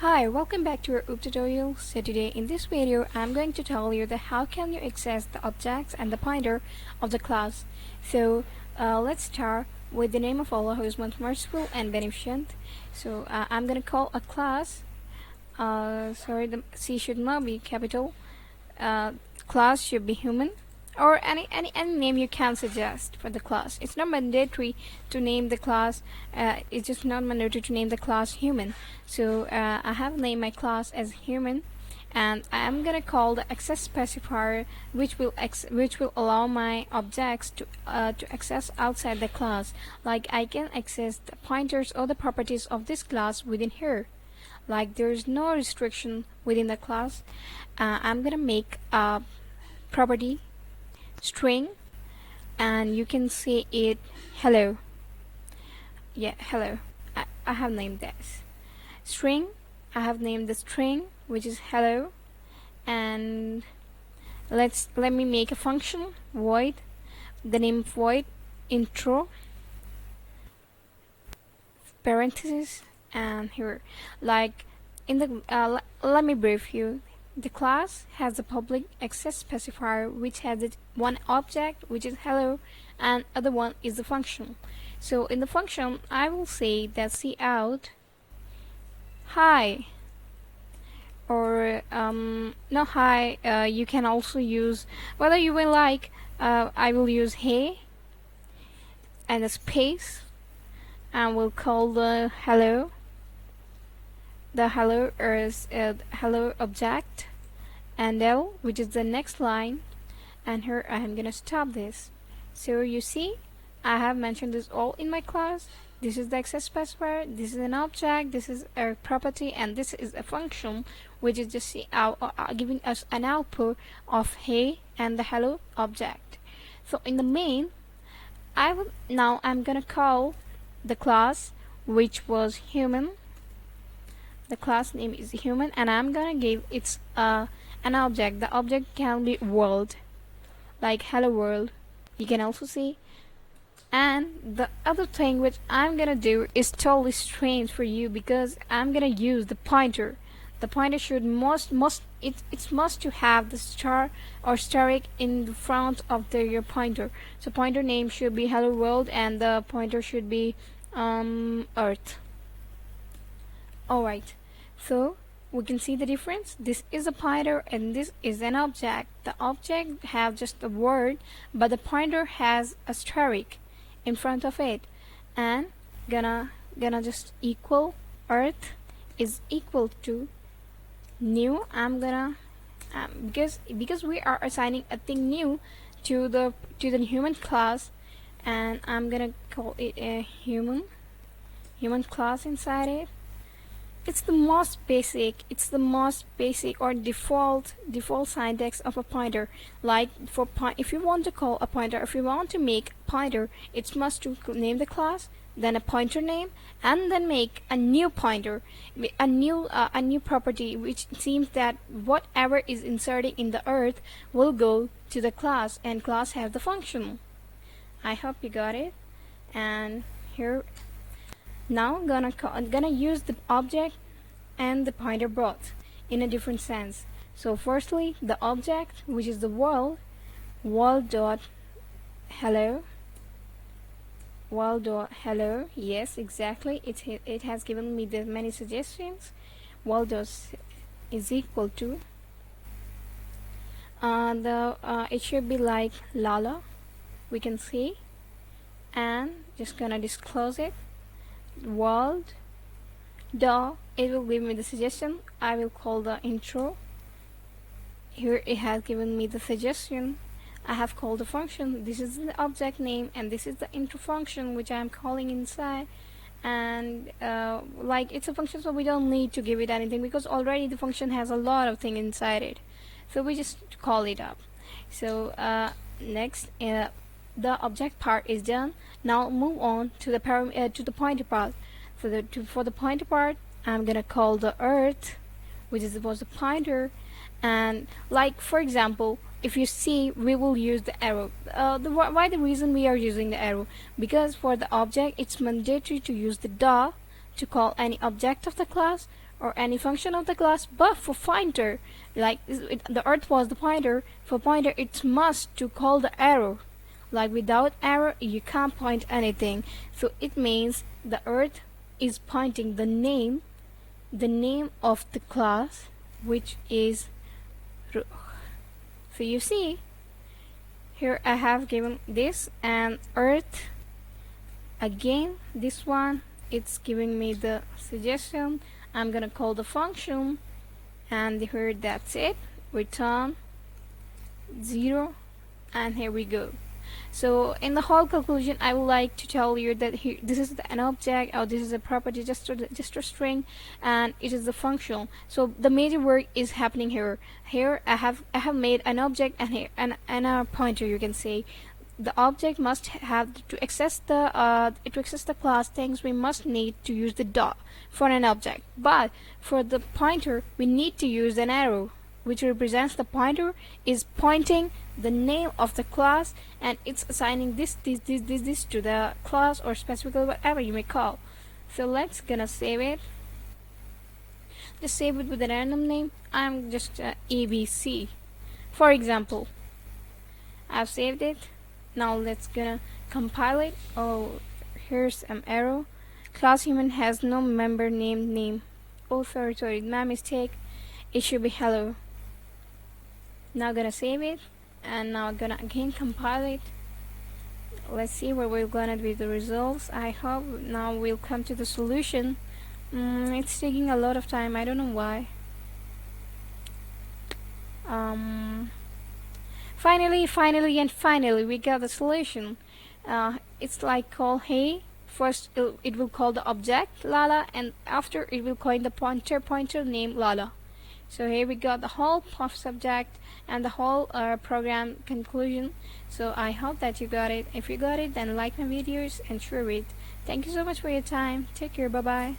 Hi, welcome back to our OOP tutorial. So today in this video I'm going to tell you that how can you access the objects and the pointer of the class. Let's start with the name of Allah who is most merciful and beneficent. I'm gonna call a class, the C should not be capital, class should be human, or any name you can suggest for the class. It's not mandatory to name the class, it's just not mandatory to name the class human. I have named my class as human, and I'm gonna call the access specifier, which will allow my objects to access outside the class. Like I can access the pointers or the properties of this class within here. Like there's no restriction within the class. I'm gonna make a property string, and you can see it hello. Hello. I have named this string. I have named the string which is hello, and let me make a function void, the name void intro parenthesis, and here like in the let me brief you. The class has a public access specifier which has one object which is hello, and other one is the function. So in the function I will say that cout hi, or no hi, you can also use whether you will like, I will use hey and a space, and we'll call the hello is hello object, and L, which is the next line, and here I am gonna stop this. So you see I have mentioned this all in my class. This is the access specifier, this is an object, this is a property, and this is a function which is just giving us an output of hey and the hello object. So in the main I'm gonna call the class which was human. The class name is human, and I'm gonna give it's an object. The object can be world, like hello world, you can also see. And the other thing which I'm gonna do is totally strange for you, because I'm gonna use the pointer. The pointer should it's must to have the star or asterisk in the front of your pointer. So pointer name should be hello world, and the pointer should be earth. Alright, so we can see the difference. This is a pointer and this is an object. The object have just a word, but the pointer has a asterisk in front of it, and gonna just equal earth is equal to new. I'm gonna because we are assigning a thing new to the human class, and I'm gonna call it a human class inside it. It's the most basic or default syntax of a pointer. Like if you want to call a pointer, if you want to make a pointer, it's must to name the class, then a pointer name, and then make a new pointer, a new property, which seems that whatever is inserted in the earth will go to the class, and class has the function. I hope you got it. And here now gonna use the object and the pointer both in a different sense. So firstly, the object, which is the world dot hello, yes, exactly, it has given me the many suggestions. World dot is equal to it should be like Lala, we can see, and just gonna disclose it. World it will give me the suggestion. I will call the intro. Here it has given me the suggestion. I have called the function. This is the object name, and this is the intro function which I am calling inside. And like it's a function, so we don't need to give it anything, because already the function has a lot of things inside it, so we just call it up. So next, the object part is done. Now move on to the pointer part. For the pointer part, I'm gonna call the earth, which is supposed to pointer. And like for example, if you see, we will use the arrow. Why the reason we are using the arrow? Because for the object it's mandatory to use the to call any object of the class, or any function of the class. But for pointer, like the earth was the pointer, for pointer it's must to call the arrow. Like without arrow you can't point anything. So it means the earth is pointing the name of the class, which is Ruh. So you see here I have given this and earth. Again, this one, it's giving me the suggestion. I'm gonna call the function, and here that's it. Return 0, and here we go. So in the whole conclusion, I would like to tell you that here this is an object, or this is a property, just a string, and it is the function. So the major work is happening here. Here I have made an object, and here and a pointer, you can say. The object must have to access the class things. We must need to use the dot for an object, but for the pointer we need to use an arrow, which represents the pointer is pointing the name of the class, and it's assigning this to the class, or specifically whatever you may call. So let's gonna save it. Just save it with a random name. I'm just ABC, for example. I've saved it. Now let's gonna compile it. Oh, here's an error. Class human has no member named name. Oh, sorry, my mistake. It should be hello. Now gonna save it, and now gonna again compile it. Let's see where we're gonna be the results. I hope now we'll come to the solution. It's taking a lot of time. I don't know why. Finally, we got the solution. It's like call hey. First, it will call the object Lala, and after it will call the pointer name Lala. So here we got the whole of subject and the whole program conclusion. So I hope that you got it. If you got it, then like my videos and share it. Thank you so much for your time. Take care. Bye bye.